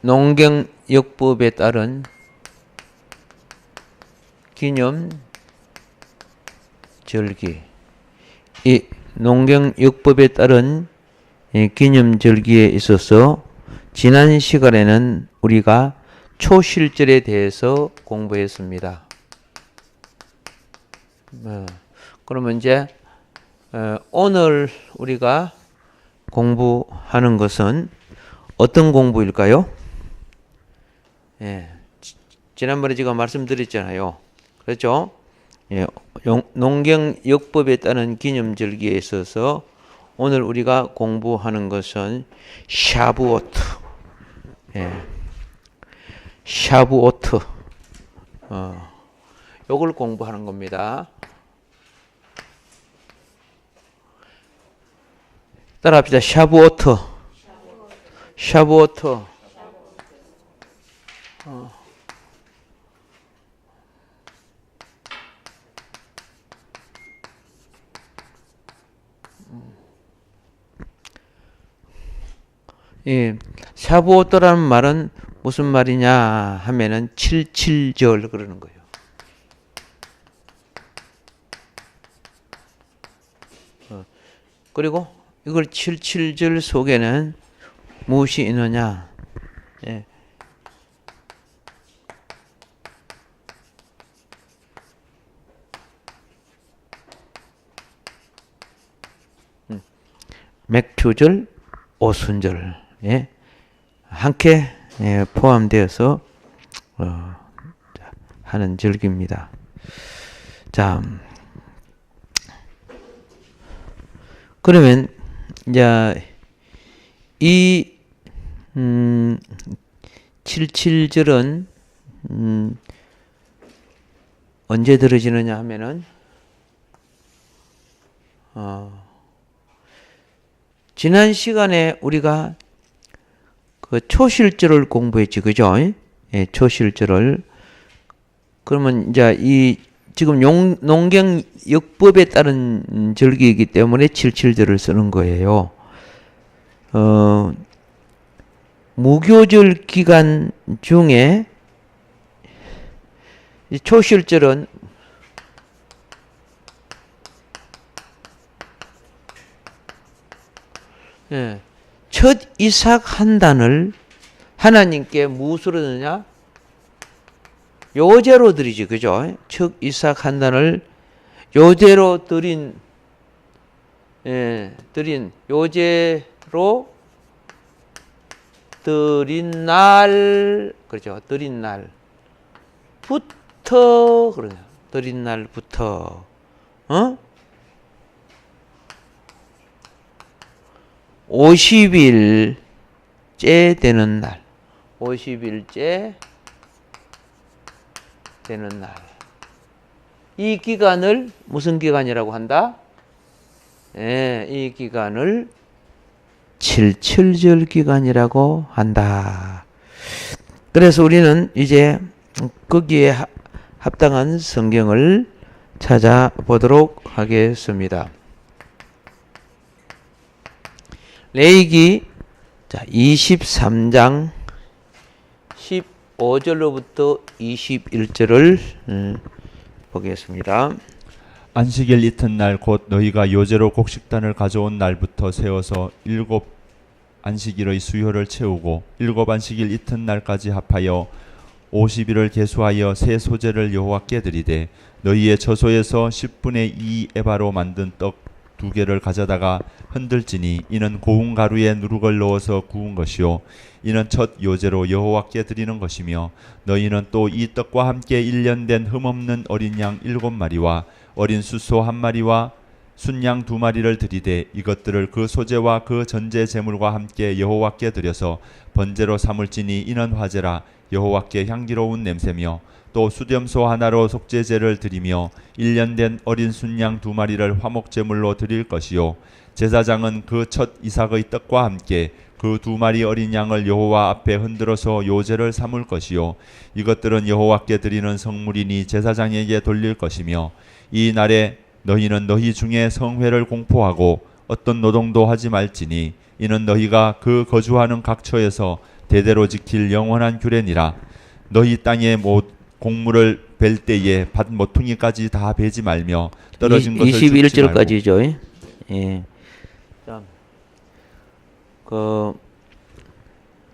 농경역법에 따른 기념절기. 이 농경역법에 따른 기념절기에 있어서 지난 시간에는 우리가 초실절에 대해서 공부했습니다. 그러면 이제 오늘 우리가 공부하는 것은 어떤 공부일까요? 지난번에 제가 말씀드렸잖아요. 그렇죠? 농경역법에 따른 기념절기에 있어서 오늘 우리가 공부하는 것은 샤부오트. 샤부오트. 요걸 공부하는 겁니다. 따라합시다. 샤부오트. 샤부오트. 샤부오트라는 말은 무슨 말이냐 하면은 77절 그러는 거예요. 그리고 이걸 77절 속에는 무엇이 있느냐? 맥주절, 오순절 함께 포함되어서 하는 절기입니다. 자, 그러면 이제 이 77절은 언제 들어지느냐 하면은 지난 시간에 우리가 그 초실절을 공부했지, 그죠? 초실절을. 그러면 이제 이 지금 농경역법에 따른 절기이기 때문에 77절을 쓰는 거예요. 무교절 기간 중에 이 초실절은 첫 이삭 한 단을 하나님께 무엇으로 드느냐? 요제로 드리지, 그죠? 첫 이삭 한 단을 요제로 드린 요제로 드린 날, 그렇죠? 드린 날부터, 그러냐? 드린 날부터, 50일째 되는 날. 50일째 되는 날. 이 기간을 무슨 기간이라고 한다? 이 기간을 77절 기간이라고 한다. 그래서 우리는 이제 거기에 합당한 성경을 찾아보도록 하겠습니다. 레위기 23장 15절로부터 21절을 보겠습니다. 안식일 이튿날 곧 너희가 요제로 곡식단을 가져온 날부터 세워서 7 안식일의 수요를 채우고 7 안식일 이튿날까지 합하여 50일을 계수하여 새 소제를 여호와께 드리되 너희의 처소에서 10분의 2 에바로 만든 떡 2개를 가져다가 흔들지니 이는 고운 가루에 누룩을 넣어서 구운 것이요 이는 첫 요제로 여호와께 드리는 것이며 너희는 또 이 떡과 함께 1년 된 흠없는 어린 양 7마리와 어린 숫소 1마리와 순양 2마리를 드리되 이것들을 그 소제와 그 전제 제물과 함께 여호와께 드려서 번제로 삼을지니 이는 화제라 여호와께 향기로운 냄새며 또 수렴소 하나로 속죄제를 드리며 1년 된 어린 순양 2마리를 화목제물로 드릴 것이요 제사장은 그 첫 이삭의 떡과 함께 그 2마리 어린 양을 여호와 앞에 흔들어서 요제를 삼을 것이요 이것들은 여호와께 드리는 성물이니 제사장에게 돌릴 것이며 이 날에 너희는 너희 중에 성회를 공포하고 어떤 노동도 하지 말지니 이는 너희가 그 거주하는 각처에서 대대로 지킬 영원한 규례니라. 너희 땅에 곡물을 벨 때에 밭 모퉁이까지 다 베지 말며 떨어진 것을 줍지 말고. 21절까지죠. 예.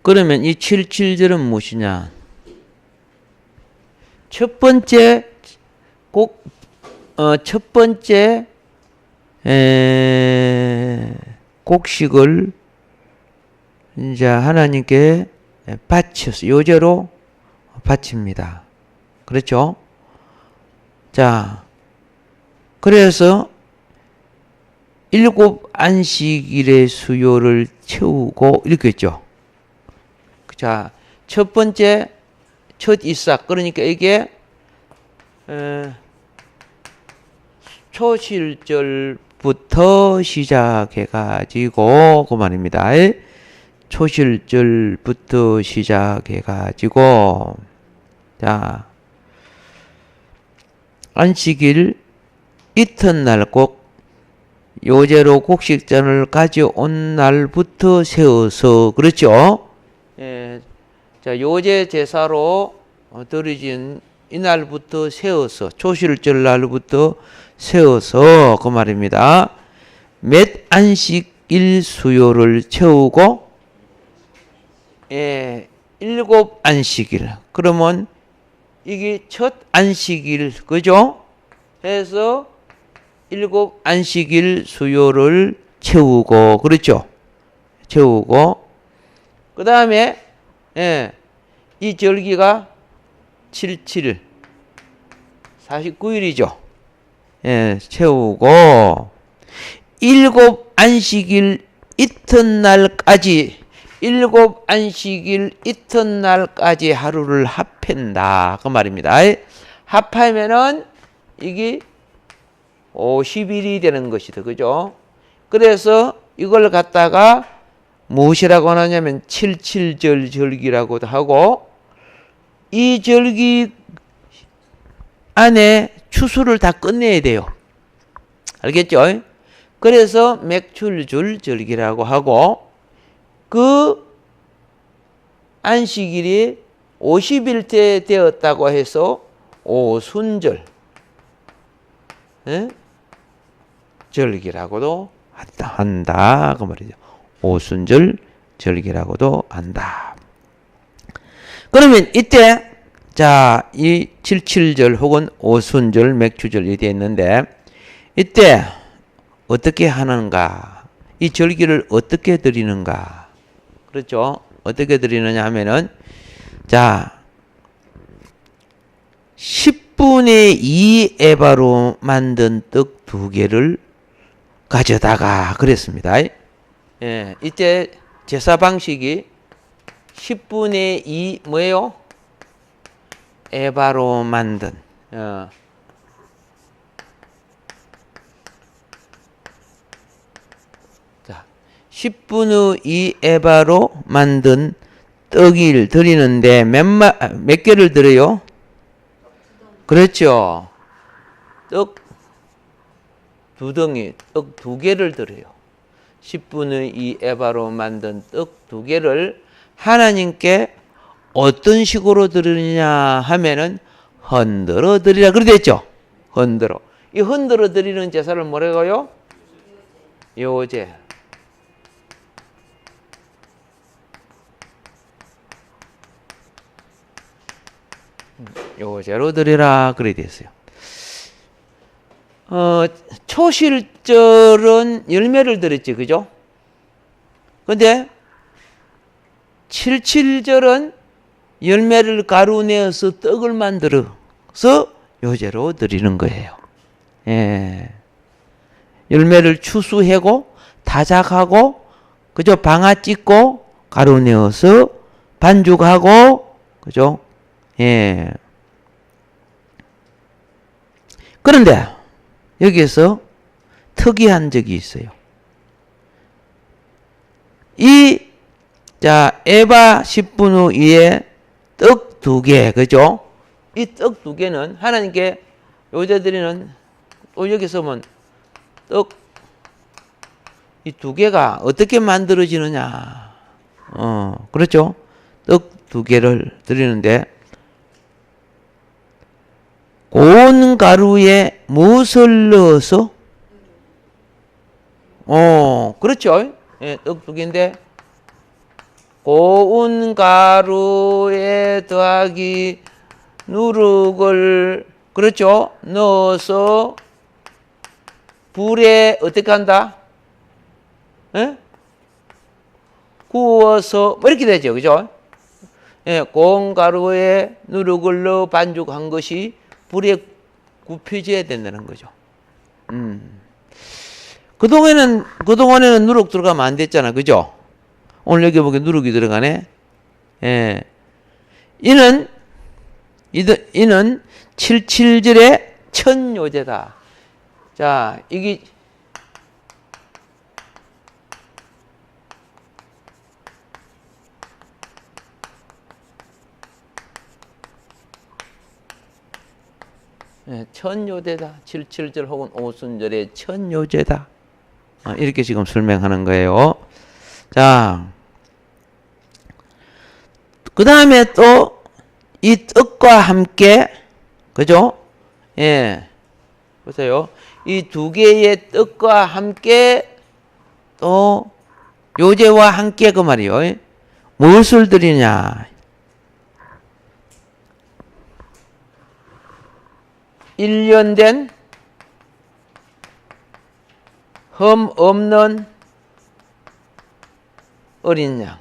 그러면 이 77절은 무엇이냐? 첫 번째 곡식을 이제 하나님께 바쳐서 요제로 바칩니다. 그렇죠? 자, 그래서 7 안식일의 수요를 채우고 이렇게 했죠. 자, 첫 번째 첫 이삭, 그러니까 이게 초실절부터 시작해 가지고 그 말입니다. 초실절부터 시작해 가지고 자, 안식일 이튿날 꼭 요제로 곡식전을 가져온 날부터 세워서 그렇죠? 예, 자, 요제 제사로 드려진 이날부터 세워서 초실절 날부터 세워서 그 말입니다. 몇 안식일 수요를 채우고 7 안식일. 그러면 이게 첫 안식일 그죠? 해서 7 안식일 수요를 채우고 그렇죠? 채우고 그 다음에 이 절기가 77 49일이죠. 채우고 7 안식일 이튿날까지 7 안식일 이튿날까지 하루를 합한다 그 말입니다. 합하면은 이게 50일이 되는 것이다. 그죠? 그래서 이걸 갖다가 무엇이라고 하냐면 77절 절기라고도 하고 이 절기 안에 추수를 다 끝내야 돼요. 알겠죠? 그래서 맥출줄 절기라고 하고 그 안식일이 50일째 되었다고 해서 오순절 절기라고도 한다 그 말이죠. 오순절 절기라고도 한다. 그러면 이때 자, 이 77절 혹은 오순절 맥추절이 되어 있는데 이때 어떻게 하는가? 이 절기를 어떻게 드리는가? 그렇죠? 어떻게 드리느냐 하면은 자, 10분의 2 에바로 만든 떡 2개를 가져다가 그랬습니다. 예, 이때 제사 방식이 10분의 2 뭐예요? 에바로 만든 자, 10분의 2 에바로 만든 떡을 드리는데 몇 개를 드려요? 그렇죠. 떡 2덩이, 떡 2개를 드려요. 10분의 2 에바로 만든 떡 2개를 하나님께 어떤 식으로 드리느냐 하면은 흔들어 드리라 그랬죠. 흔들어. 이 흔들어 드리는 제사를 뭐라고요? 요제. 요제로 드리라 그래 됐어요. 초실절은 열매를 드렸지, 그죠? 근데 77절은 열매를 가루내어서 떡을 만들어서 요제로 드리는 거예요. 예. 열매를 추수하고 타작하고 그죠? 방아 찢고 가루내어서 반죽하고 그죠? 예. 그런데 여기에서 특이한 적이 있어요. 자, 에바 10분의 2에 떡 2개, 그죠? 이 떡 2개는 하나님께 요제 드리는, 여기서 보면 떡, 이 2개가 어떻게 만들어지느냐. 그렇죠? 떡 두 개를 드리는데 고운 가루에 무엇을 넣어서? 그렇죠. 예, 떡 두 개인데 고운 가루에 더하기 누룩을 그렇죠. 넣어서 불에 어떻게 한다? 예? 구워서 뭐 이렇게 되죠. 그죠? 예, 고운 가루에 누룩을 넣어 반죽한 것이 불에 굽혀져야 된다는 거죠. 그동안에는 누룩 들어가면 안 됐잖아. 그죠? 오늘 여기 보기 누룩이 들어가네. 예. 이는 77절의 천요제다. 자, 이게 천요제다. 77절 혹은 오순절의 천요제다. 이렇게 지금 설명하는 거예요. 자, 그 다음에 또 이 떡과 함께, 그죠? 예. 보세요. 이 두 개의 떡과 함께 또 요제와 함께 그 말이요. 무엇을 드리냐? 1년 된 흠 없는 어린 양.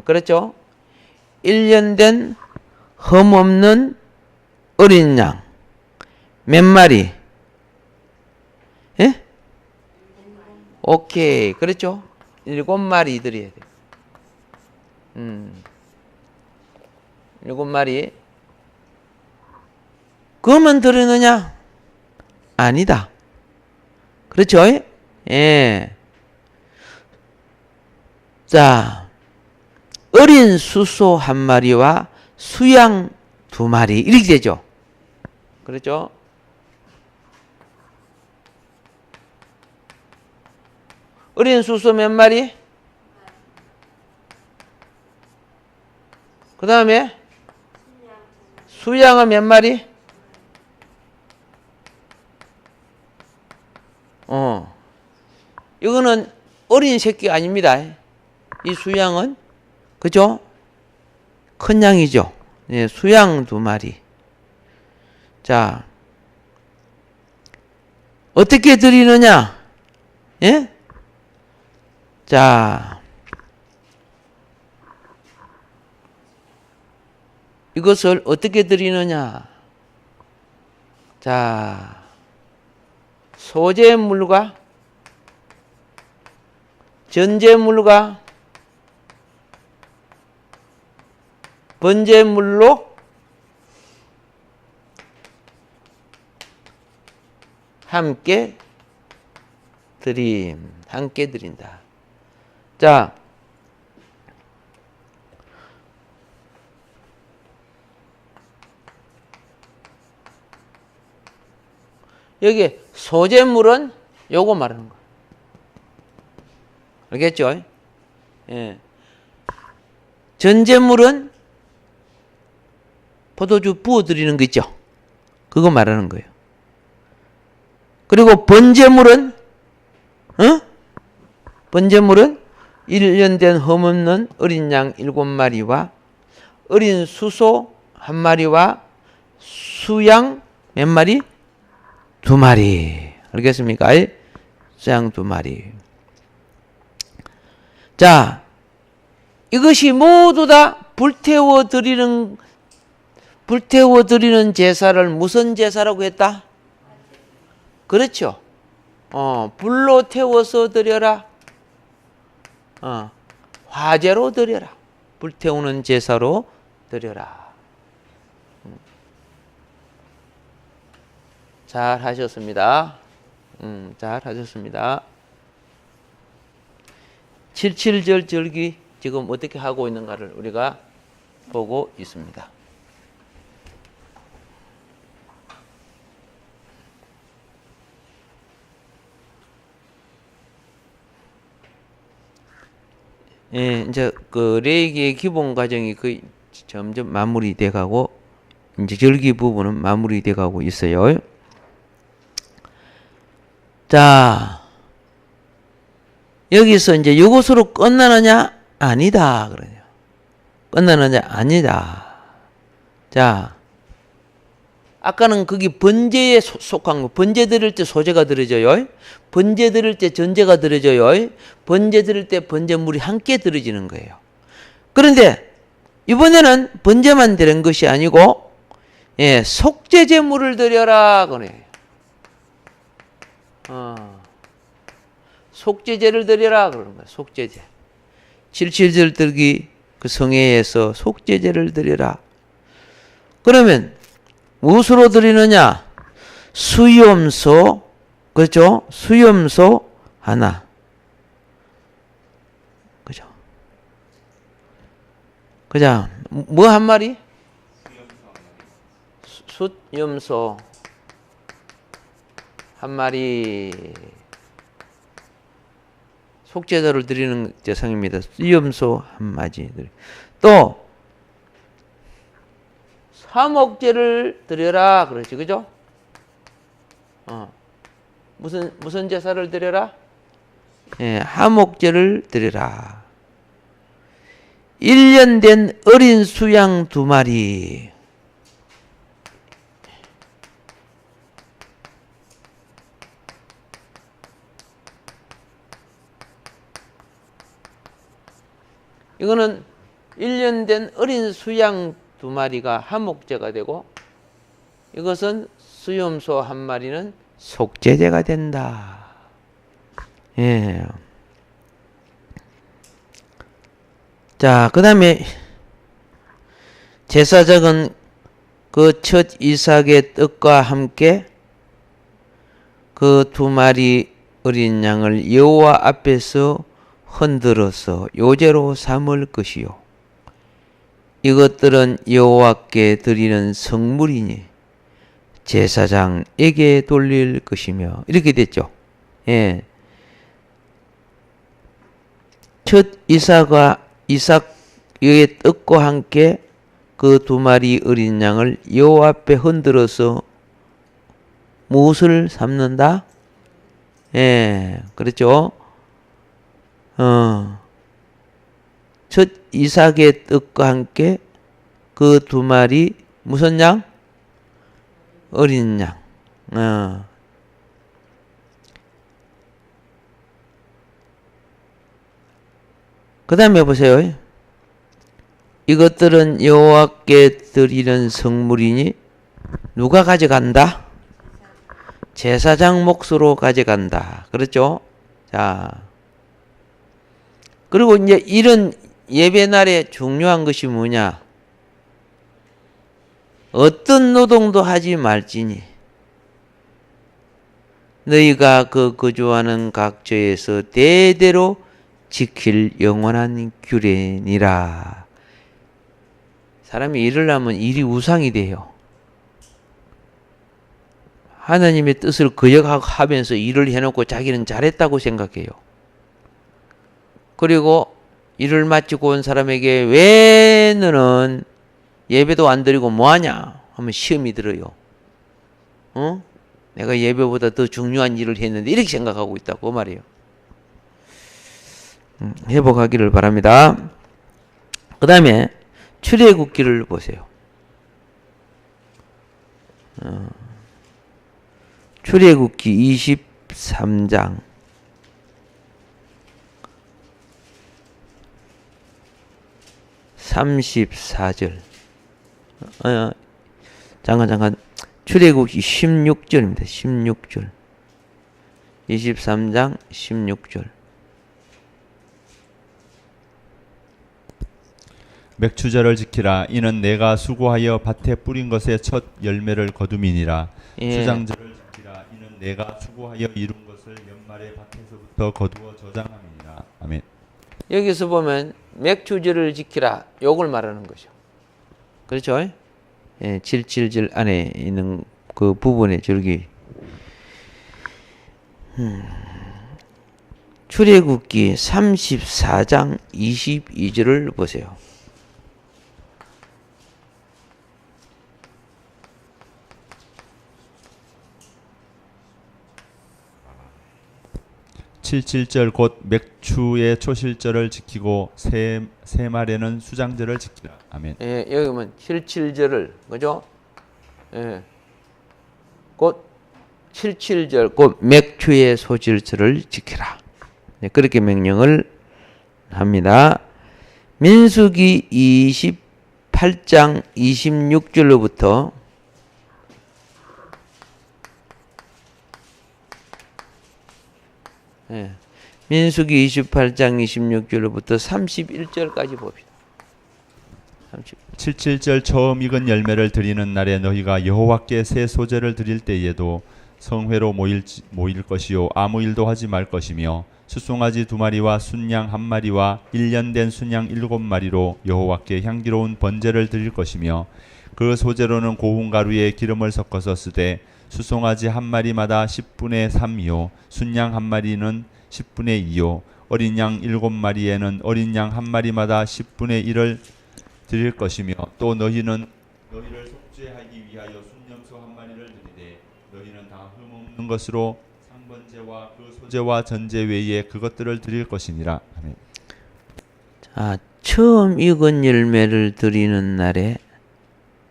그렇죠? 1년 된 흠 없는 어린 양. 몇 마리? 예? 오케이. 그렇죠? 7마리 드려야 돼. 7마리. 그것만 드리느냐? 아니다. 그렇죠? 예. 자, 어린 수소 1마리와 수양 2마리. 이렇게 되죠. 그렇죠? 어린 수소 몇 마리? 그 다음에 수양은 몇 마리? 이거는 어린 새끼 아닙니다. 이 수양은 그죠? 큰 양이죠. 예, 수양 2마리. 자, 어떻게 드리느냐? 예? 자, 이것을 어떻게 드리느냐? 자, 소재물과 전제물과 번제물로 함께 함께 드린다. 자, 여기 소재물은 요거 말하는 거예요. 알겠죠? 예. 전제물은 포도주 부어드리는 거 있죠? 그거 말하는 거예요. 그리고 번제물은, 번제물은 1년 된 흠없는 어린 양 7마리와 어린 수소 1마리와 수양 몇 마리? 2마리. 알겠습니까? 수양 2마리. 자, 이것이 모두 다 불태워 드리는 제사를 무슨 제사라고 했다? 그렇죠. 불로 태워서 드려라. 화제로 드려라. 불태우는 제사로 드려라. 잘 하셨습니다. 잘 하셨습니다. 77절 절기 지금 어떻게 하고 있는가를 우리가 보고 있습니다. 예, 이제 그 레이기의 기본 과정이 거의 점점 마무리돼 가고 이제 절기 부분은 마무리돼 가고 있어요. 자, 여기서 이제 이것으로 끝나느냐? 아니다. 그러냐. 끝나느냐? 아니다. 자, 아까는 거기 번제에 속한 거. 번제 드릴 때 소제가 들어져요. 번제 드릴 때 전제가 들어져요. 번제 드릴 때 번제물이 함께 들어지는 거예요. 그런데 이번에는 번제만 드린 것이 아니고, 예, 속제제물을 드려라. 그래. 속제제를 드려라. 그러는 거야. 속제제. 77절 들기 그 성회에서 속제제를 드려라. 그러면 무엇으로 드리느냐? 수염소, 그렇죠? 수염소 하나. 그죠? 그죠? 뭐 한 마리? 숫염소 한 마리. 속죄제를 드리는 대상입니다. 수염소 한 마리. 또 사목제를 드려라 그러지, 그죠? 무슨 제사를 드려라? 예, 하목제를 드려라. 1년 된 어린 수양 2마리. 이거는 1년 된 어린 수양 2마리가 하목제가 되고, 이것은 수염소 1마리는 속제제가 된다. 예. 자, 그 다음에 제사장은 그 첫 이삭의 떡과 함께 그 2마리 어린 양을 여호와 앞에서 흔들어서 요제로 삼을 것이요. 이것들은 여호와께 드리는 성물이니 제사장에게 돌릴 것이며, 이렇게 됐죠. 예. 첫 이삭의 떡과 함께 그 2마리 어린 양을 여호와 앞에 흔들어서 무엇을 삼는다? 예, 그렇죠. 첫 이삭의 떡과 함께 그 2마리 무슨 양? 어린 양. 그 다음에 보세요. 이것들은 여호와께 드리는 성물이니 누가 가져간다? 제사장 몫으로 가져간다. 그렇죠? 자, 그리고 이제 이런 예배날에 중요한 것이 뭐냐? 어떤 노동도 하지 말지니 너희가 그 거주하는 각처에서 대대로 지킬 영원한 규례니라. 사람이 일을 하면 일이 우상이 돼요. 하나님의 뜻을 거역하면서 일을 해놓고 자기는 잘했다고 생각해요. 그리고 일을 마치고 온 사람에게 왜 너는 예배도 안 드리고 뭐하냐 하면 시험이 들어요. 내가 예배보다 더 중요한 일을 했는데 이렇게 생각하고 있다고 말이에요. 회복하기를 바랍니다. 그 다음에 출애굽기를 보세요. 출애굽기 23장 34절. 잠깐. 출애굽기 16절입니다. 16절. 23장 16절. 맥추절을 지키라. 이는 내가 수고하여 밭에 뿌린 것의 첫 열매를 거둠이니라. 예. 주장절을 지키라. 이는 내가 수고하여 이룬 것을 연말에 밭에서부터 거두어 저장함이니라. 아멘. 여기서 보면 맥추절을 지키라, 요걸 말하는 거죠. 그렇죠? 예, 77절 안에 있는 그 부분의 절기. 출애굽기 34장 22절을 보세요. 칠칠절 곧 맥추의 초실절을 지키고 세 말에는 수장절을 지키라. 아멘. 예, 여기 보면 77절을 그죠? 예. 곧 77절 곧 맥추의 소질절을 지키라. 네, 그렇게 명령을 합니다. 민수기 28장 26절로부터 예, 민수기 28장 26절로부터 31절까지 봅시다. 77절 처음 익은 열매를 드리는 날에 너희가 여호와께 새 소제를 드릴 때에도 성회로 모일 것이요 아무 일도 하지 말 것이며 수송아지 2마리와 순양 1마리와 1년 된 순양 7마리로 여호와께 향기로운 번제를 드릴 것이며 그 소제로는 고운 가루에 기름을 섞어서 쓰되 수송아지 1마리마다 10분의 3이요 순양 1마리는 10분의 2요 어린 양 7마리에는 어린 양 1마리마다 10분의 1을 드릴 것이며 또 너희를 속죄하기 위하여 순염소 1마리를 드리되 너희는 다 흠없는 것으로 상번제와 그 소제와 전제 외에 그것들을 드릴 것이니라. 아멘. 자, 처음 익은 열매를 드리는 날에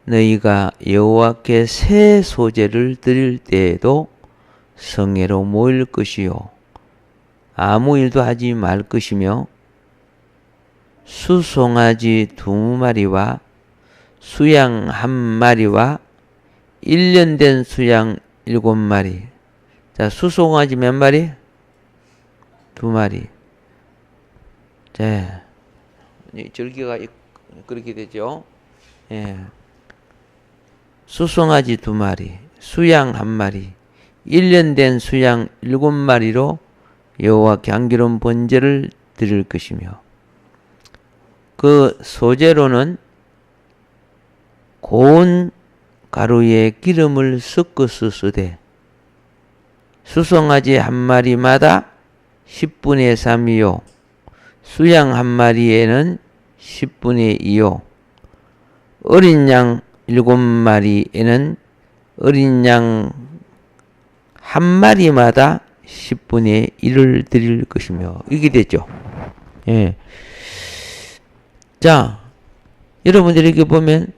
너희가 여호와께 새 소제를 드릴 때에도 성회로 모일 것이요 아무 일도 하지 말 것이며 수송아지 2마리와 수양 1마리와 1년 된 수양 7마리. 자, 수송아지 몇 마리? 2마리. 자, 절기가 그렇게 되죠. 예. 수송아지 2마리, 수양 1마리, 1년 된 수양 7마리로 여호와께 향기로운 번제를 드릴 것이며 그 소제로는 고운 가루에 기름을 섞어서 쓰되 수송아지 1마리마다 10분의 3이요 수양 1마리에는 10분의 2요 어린 양 7마리에는 어린 양 1마리마다 10분의 1을 드릴 것이며 이게 됐죠. 예. 자, 여러분들이 이렇게 보면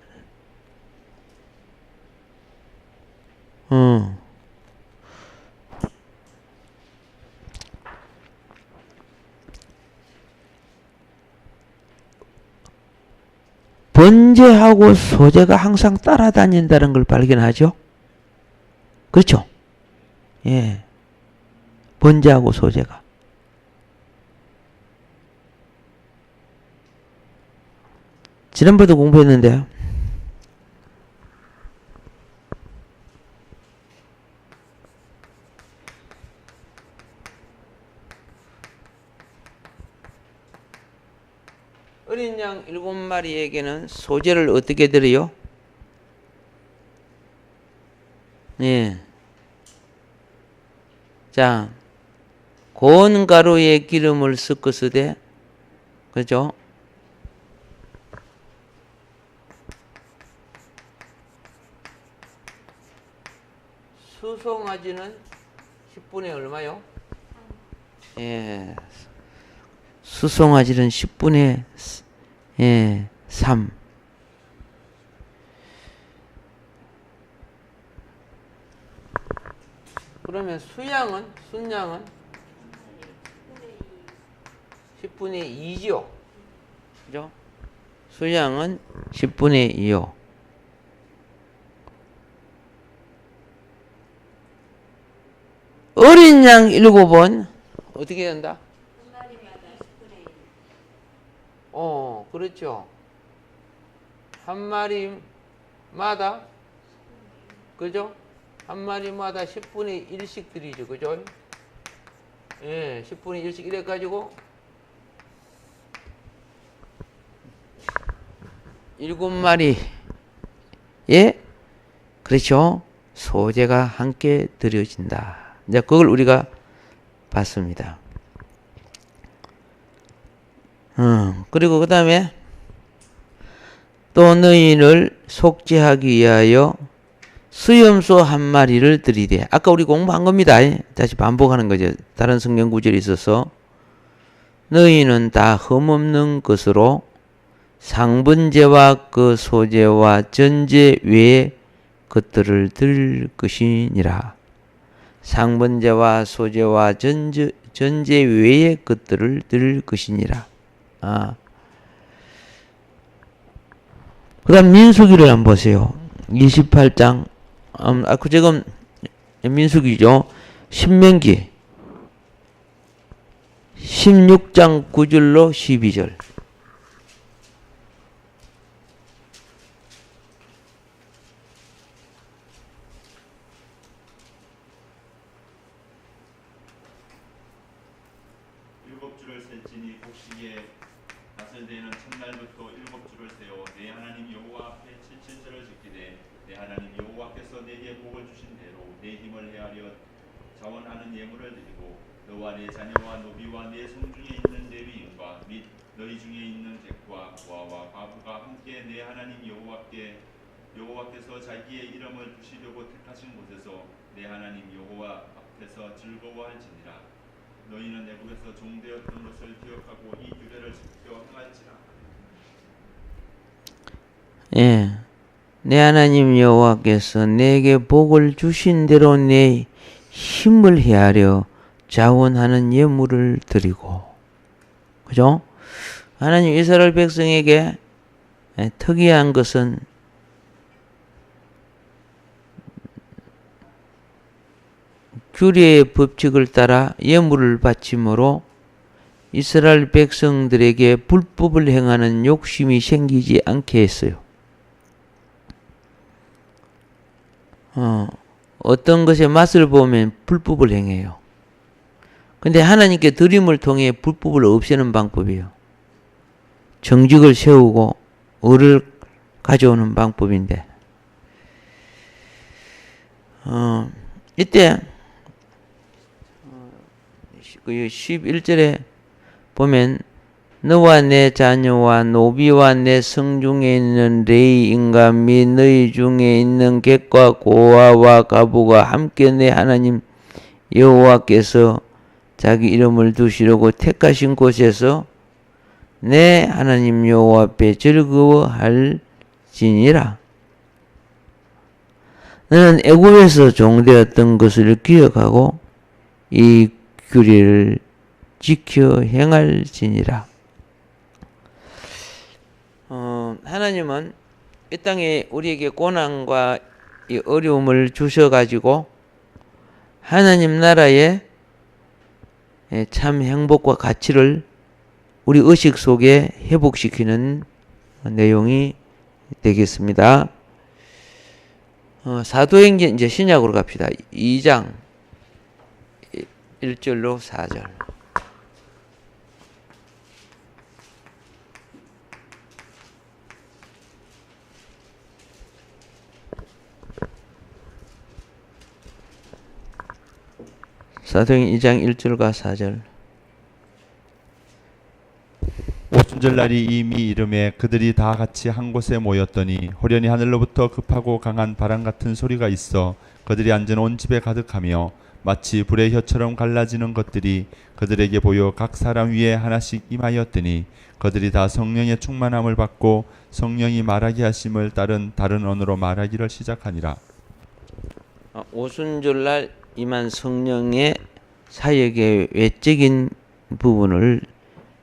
번제하고 소제가 항상 따라다닌다는 걸 발견하죠. 그렇죠? 예. 번제하고 소제가. 지난번에도 공부했는데요. 어린 양 7마리에게는 소제를 어떻게 드려요? 예. 자, 고운 가루에 기름을 섞어 쓰되, 그죠? 수송아지는 10분의 얼마요? 예. 수송아지는 10분의 3. 그러면 순양은 10분의 2죠. 그죠? 수양은 10분의 2요. 어린 양 7은 어떻게 된다? 그렇죠. 한 마리마다, 그죠? 한 마리마다 10분의 1씩 드리죠. 그죠? 예, 10분의 1씩 이래가지고 7마리, 예? 그렇죠? 소제가 함께 드려진다. 이제 그걸 우리가 봤습니다. 그리고 그 다음에 또 너희를 속죄하기 위하여 수염소 한 마리를 드리되. 아까 우리 공부한 겁니다. 다시 반복하는 거죠. 다른 성경 구절이 있어서. 너희는 다 흠없는 것으로 상번제와 그 소제와 전제 외의 것들을 드릴 것이니라. 상번제와 소제와 전제 외의 것들을 드릴 것이니라. 그 다음 민수기를 한번 보세요. 28장. 지금 민수기죠. 신명기 16장 9절로 12절. 일곱 줄을 셀지니 곡식에 낯을 대는 첫날부터 일곱 줄을 세워 내 하나님 여호와 앞에 칠칠절을 지키되 내 하나님 여호와께서 내게 복을 주신 대로 내 힘을 헤아려 자원하는 예물을 드리고 너와 내 자녀와 노비와 내 성중에 있는 레위인과 및 너희 중에 있는 객과 고아와 과부가 함께 내 하나님 여호와께서 자기의 이름을 두시려고 택하신 곳에서 내 하나님 여호와 앞에서 즐거워할지니라. 너희는 애굽에서 종되었던 것을 기억하고 이 규례를 지켜 행할지라. 예, 내 하나님 여호와께서 내게 복을 주신 대로 내 힘을 헤아려 자원하는 예물을 드리고. 그죠? 하나님 이스라엘 백성에게 특이한 것은 규례의 법칙을 따라 예물을 바침으로 이스라엘 백성들에게 불법을 행하는 욕심이 생기지 않게 했어요. 어떤 것의 맛을 보면 불법을 행해요. 근데 하나님께 드림을 통해 불법을 없애는 방법이에요. 정직을 세우고 의를 가져오는 방법인데, 이때 11절에 보면 너와 내 자녀와 노비와 내 성중에 있는 레위인과 및 너희 중에 있는 객과 고아와 과부가 함께 내 하나님 여호와께서 자기 이름을 두시려고 택하신 곳에서 내 하나님 여호와 앞에 즐거워할지니라. 너는 애굽에서 종되었던 것을 기억하고 이 규례를 지켜 행할지니라. 하나님은 이 땅에 우리에게 고난과 이 어려움을 주셔가지고 하나님 나라의 참 행복과 가치를 우리 의식 속에 회복시키는 내용이 되겠습니다. 사도행전 이제 신약으로 갑시다. 2장 1절로 4절. 사도행전 2장 1절과 4절. 오순절 날이 이미 이름에 그들이 다 같이 한 곳에 모였더니 호련히 하늘로부터 급하고 강한 바람 같은 소리가 있어 그들이 앉은 온 집에 가득하며 마치 불의 혀처럼 갈라지는 것들이 그들에게 보여 각 사람 위에 하나씩 임하였더니 그들이 다 성령의 충만함을 받고 성령이 말하게 하심을 따른 다른 언어로 말하기를 시작하니라. 오순절날 임한 성령의 사역의 외적인 부분을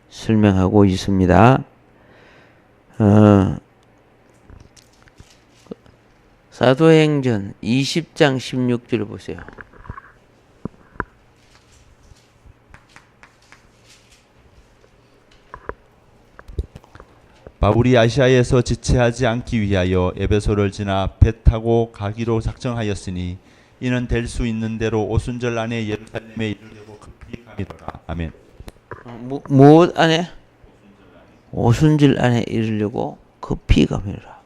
설명하고 있습니다. 사도행전 20장 16절 보세요. 바울이 아시아에서 지체하지 않기 위하여 에베소를 지나 배 타고 가기로 작정하였으니 이는 될 수 있는 대로 오순절 안에 예루살렘에 이르려고 급히 가미더라. 아멘. 무엇 안에? 오순절 안에 이르려고 급히 가미라.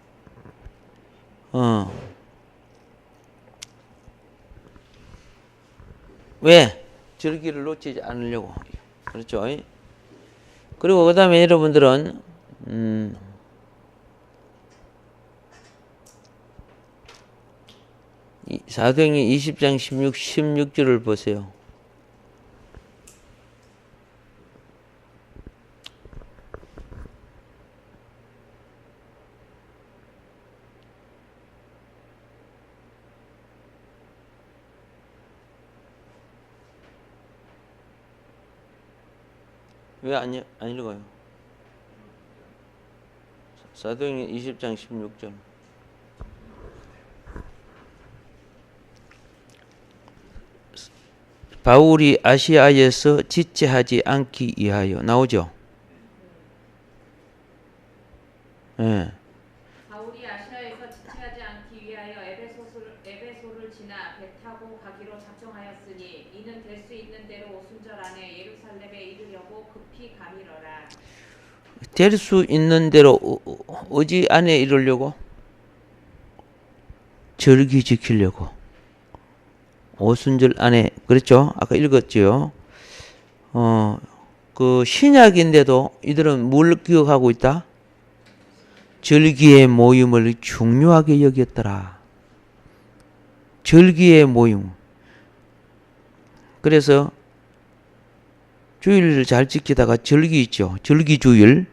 왜? 절기를 놓치지 않으려고. 그렇죠? 그리고 그 다음에 여러분들은 사도행전 20장 16절을 보세요. 왜 안 읽어요? 사도행전 20장 16절. 바울이 아시아에서 지체하지 않기 위하여 나오죠? 예. 바울이 아시아에서 지체하지 않기 위하여 에베소를 지나 배 타고 가기로 작정하였으니 이는 될 수 있는 대로 오순절 안에 예루살렘에 이르려고 급히 가미러라. 될 수 있는 대로 어디 안에 이르려고? 절기 지키려고. 오순절 안에, 그랬죠? 아까 읽었죠? 그 신약인데도 이들은 뭘 기억하고 있다? 절기의 모임을 중요하게 여겼더라. 절기의 모임. 그래서 주일을 잘 지키다가 절기 있죠. 절기 주일.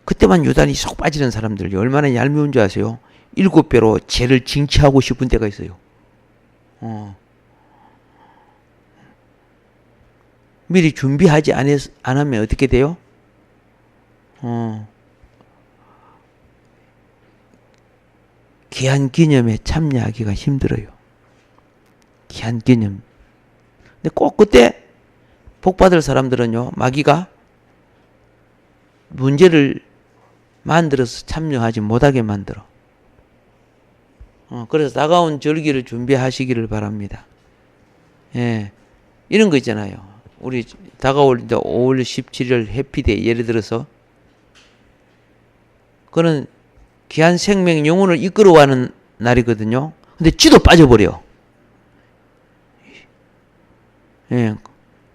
그때만 유단히 쏙 빠지는 사람들이 얼마나 얄미운 줄 아세요? 7배로 죄를 징치하고 싶은 때가 있어요. 미리 준비하지 않으면 어떻게 돼요? 귀한 기념에 참여하기가 힘들어요. 귀한 기념. 근데 꼭 그때 복받을 사람들은요, 마귀가 문제를 만들어서 참여하지 못하게 만들어. 그래서 다가온 절기를 준비하시기를 바랍니다. 예. 이런 거 있잖아요. 우리 다가올 5월 17일 해피데이 예를 들어서 그는 귀한 생명 영혼을 이끌어가는 날이거든요. 근데 지도 빠져버려. 예.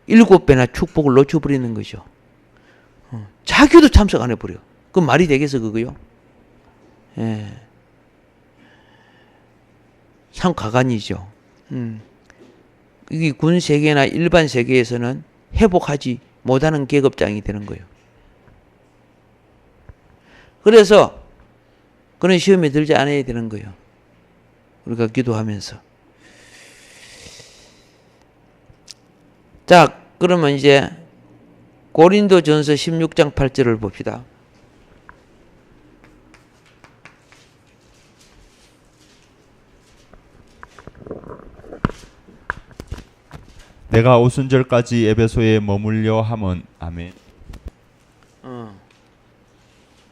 7배나 축복을 놓쳐버리는 거죠. 자기도 참석 안 해버려. 그건 말이 되겠어 그거요? 예. 참 가관이죠. 이게 군 세계나 일반 세계에서는 회복하지 못하는 계급장이 되는 거예요. 그래서 그런 시험에 들지 않아야 되는 거예요. 우리가 기도하면서. 자, 그러면 이제 고린도전서 16장 8절을 봅시다. 내가 오순절까지 에베소에 머물려 함은 아멘.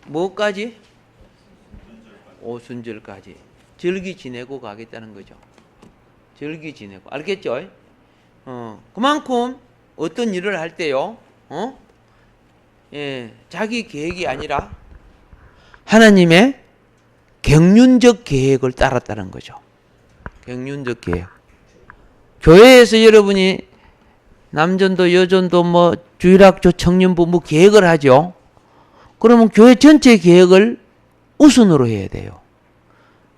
뭐까지? 오순절까지. 절기 지내고 가겠다는 거죠. 절기 지내고. 알겠죠? 그만큼 어떤 일을 할 때요, 예, 자기 계획이 아니라 하나님의 경륜적 계획을 따랐다는 거죠. 경륜적 계획. 교회에서 여러분이 남전도 여전도 뭐 주일학교 청년부 뭐 계획을 하죠. 그러면 교회 전체 계획을 우선으로 해야 돼요.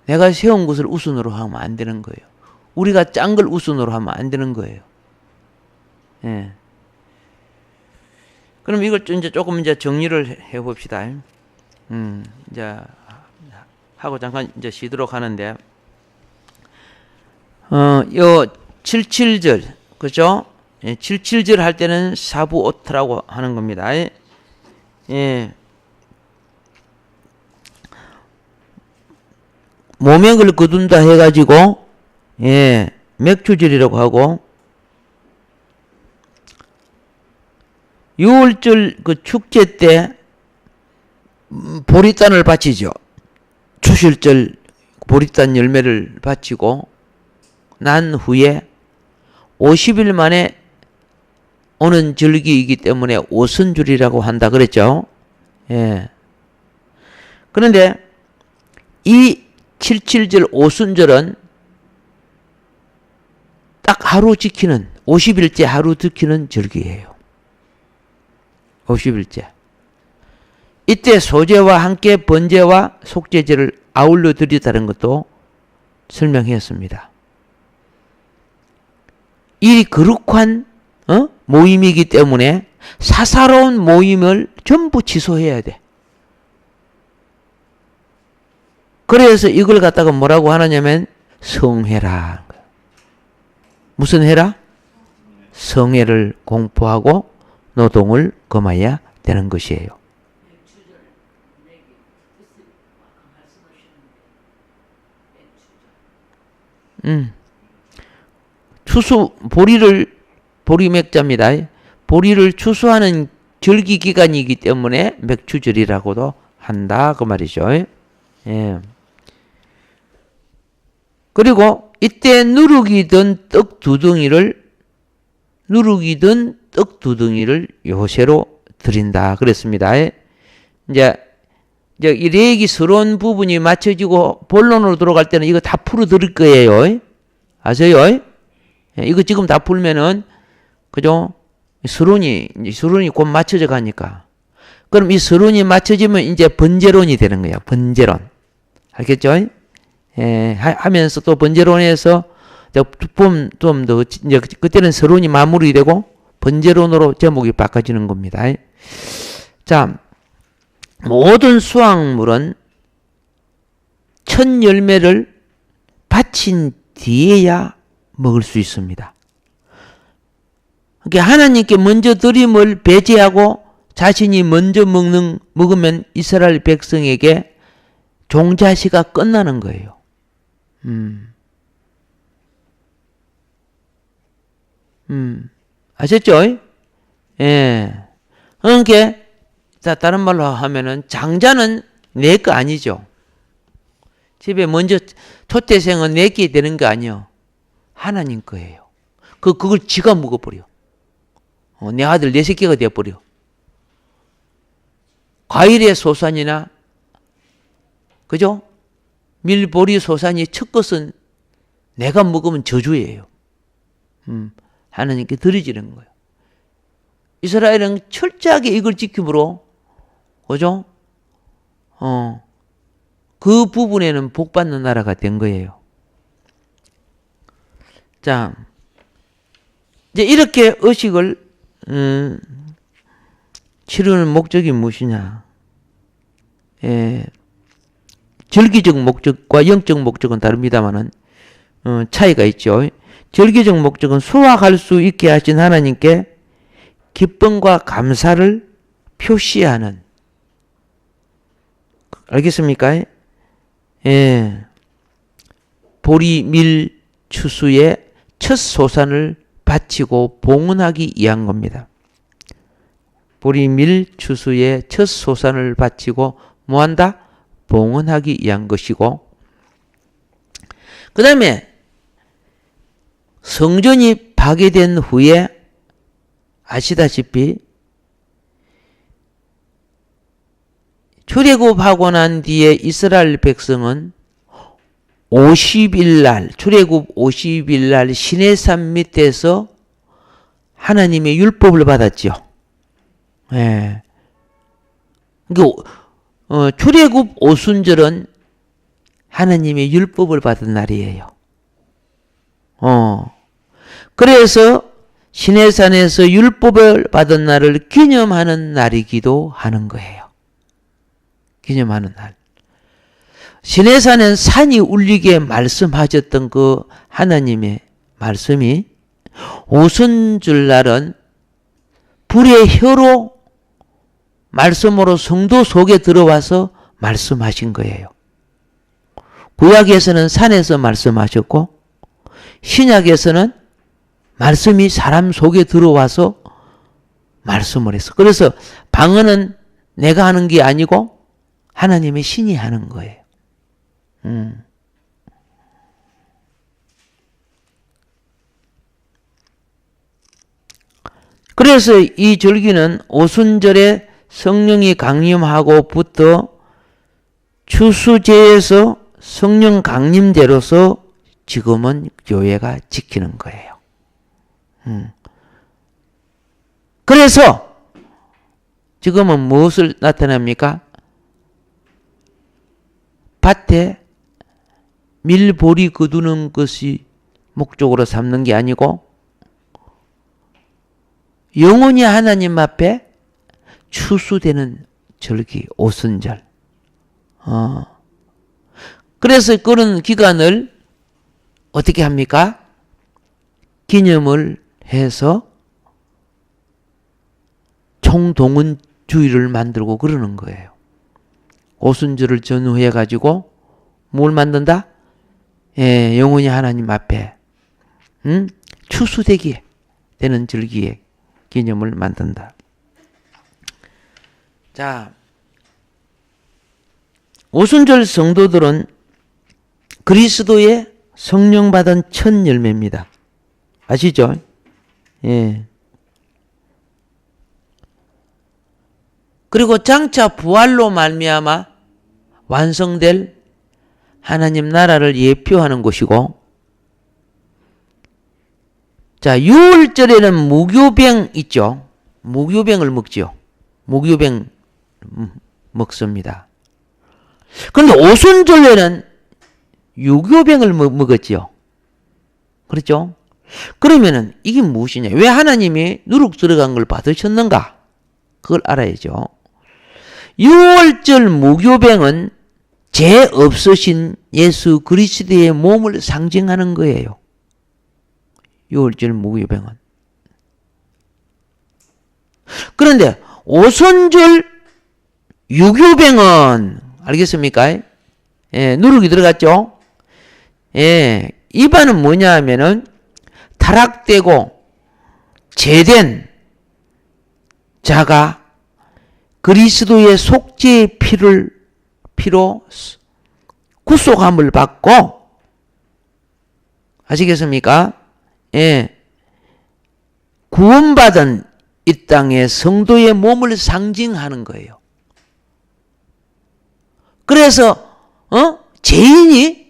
내가 세운 것을 우선으로 하면 안 되는 거예요. 우리가 짠 걸 우선으로 하면 안 되는 거예요. 예. 그럼 이걸 이제 조금 이제 정리를 해 봅시다. 이제 하고 잠깐 이제 쉬도록 하는데, 요 77절, 그죠? 예, 77절 할 때는 사부오트라고 하는 겁니다. 예. 모명을 거둔다 해가지고, 예, 맥주절이라고 하고, 6월절 그 축제 때 보리단을 바치죠. 추실절 보리단 열매를 바치고 난 후에 50일 만에 오는 절기이기 때문에 오순절이라고 한다 그랬죠. 예. 그런데 이 77절 오순절은 딱 하루 지키는 50일째 하루 지키는 절기예요. 50일째. 이때 소제와 함께 번제와 속죄제를 아울러 드리다는 것도 설명했습니다. 이 거룩한 모임이기 때문에 사사로운 모임을 전부 취소해야 돼. 그래서 이걸 갖다가 뭐라고 하느냐면 성회라. 무슨 회라? 성회를 공포하고 노동을 금해야 되는 것이에요. 추수 보리맥자입니다. 보리를 추수하는 절기 기간이기 때문에 맥추절이라고도 한다 그 말이죠. 예. 그리고 이때 누룩이 든 떡 두 덩이를 요새로 드린다 그랬습니다. 이제 이 레기스러운 부분이 맞춰지고 본론으로 들어갈 때는 이거 다 풀어 드릴 거예요. 아세요? 이거 지금 다 풀면은 그죠? 서론이 곧 맞춰져 가니까. 그럼 이 서론이 맞춰지면 이제 번제론이 되는 거야. 번제론. 알겠죠? 예, 하면서 또 번제론에서 좀 더 이제 그때는 서론이 마무리되고 번제론으로 제목이 바꿔지는 겁니다. 자, 모든 수확물은 첫 열매를 바친 뒤에야 먹을 수 있습니다. 그러니까 하나님께 먼저 드림을 배제하고 자신이 먼저 먹으면 이스라엘 백성에게 종자시가 끝나는 거예요. 아셨죠? 예. 그러니까 다른 말로 하면은 장자는 내 거 아니죠. 집에 먼저 초태생은 내게 되는 거 아니요. 하나님 거예요. 그걸 지가 먹어버려. 내 아들 내 새끼가 되어버려. 과일의 소산이나 그죠? 밀보리 소산이 첫 것은 내가 먹으면 저주예요. 하나님께 드려지는 거예요. 이스라엘은 철저하게 이걸 지킴으로 그죠? 그 부분에는 복받는 나라가 된 거예요. 자, 이제 이렇게 의식을 치르는 목적이 무엇이냐? 절기적 목적과 영적 목적은 다릅니다만은 차이가 있죠. 절기적 목적은 수확할 수 있게 하신 하나님께 기쁨과 감사를 표시하는. 알겠습니까? 예. 보리, 밀, 추수의 첫 소산을 바치고 봉헌하기 위한 겁니다. 보리, 밀, 추수의 첫 소산을 바치고 뭐한다? 봉헌하기 위한 것이고, 그 다음에 성전이 파괴된 후에 아시다시피 출애굽하고 난 뒤에 이스라엘 백성은 50일 날, 출애굽 50일 날 시내산 밑에서 하나님의 율법을 받았죠. 예. 출애굽 오순절은 하나님의 율법을 받은 날이에요. 그래서 시내산에서 율법을 받은 날을 기념하는 날이기도 하는 거예요. 기념하는 날. 시내산은 산이 울리게 말씀하셨던 그 하나님의 말씀이 오순절 날은 불의 혀로 말씀으로 성도 속에 들어와서 말씀하신 거예요. 구약에서는 산에서 말씀하셨고 신약에서는 말씀이 사람 속에 들어와서 말씀을 했어. 그래서 방언은 내가 하는 게 아니고 하나님의 신이 하는 거예요. 그래서 이 절기는 오순절에 성령이 강림하고부터 추수제에서 성령 강림제로서 지금은 교회가 지키는 거예요. 그래서 지금은 무엇을 나타냅니까? 밭에 밀보리 거두는 것이 목적으로 삼는 게 아니고 영원히 하나님 앞에 추수되는 절기, 오순절. 그래서 그런 기간을 어떻게 합니까? 기념을 해서 총동원주의를 만들고 그러는 거예요. 오순절을 전후해 가지고 뭘 만든다? 예, 영원히 하나님 앞에 추수되게 되는 절기의 기념을 만든다. 자, 오순절 성도들은 그리스도의 성령 받은 첫 열매입니다. 아시죠? 예. 그리고 장차 부활로 말미암아 완성될 하나님 나라를 예표하는 것이고, 자, 6월절에는 무교병 있죠. 무교병을 먹지요. 무교병 먹습니다. 그런데 오순절에는 유교병을 먹었지요. 그렇죠? 그러면은 이게 무엇이냐? 왜 하나님이 누룩 들어간 걸 받으셨는가? 그걸 알아야죠. 6월절 무교병은 죄 없으신 예수 그리스도의 몸을 상징하는 거예요. 6월절 무교병은. 그런데 오순절 유교병은 알겠습니까? 예, 누룩이 들어갔죠? 예, 이반은 뭐냐 하면은 타락되고 죄된 자가 그리스도의 속죄의 피로 구속함을 받고, 아시겠습니까? 예, 구원받은 이 땅의 성도의 몸을 상징하는 거예요. 그래서 죄인이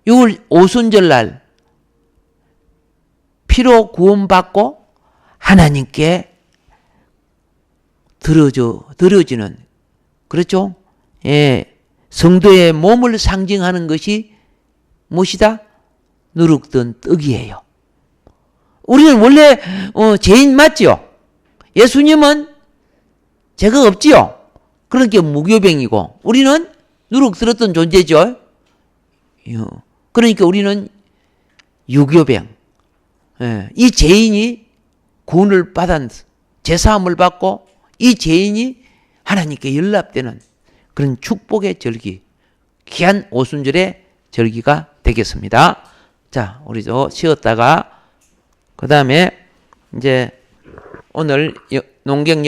6월 오순절 날 피로 구원받고 하나님께 드려지는, 그렇죠? 예, 성도의 몸을 상징하는 것이 무엇이다? 누룩든 떡이에요. 우리는 원래 죄인 맞죠? 예수님은 죄가 없지요? 그러니까 무교병이고 우리는 누룩 들었던 존재죠. 그러니까 우리는 유교병. 예, 이 죄인이 구원을 받은, 제사함을 받고 이 죄인이 하나님께 연락되는 그런 축복의 절기, 귀한 오순절의 절기가 되겠습니다. 자, 우리도 쉬었다가 그 다음에 이제 오늘 농경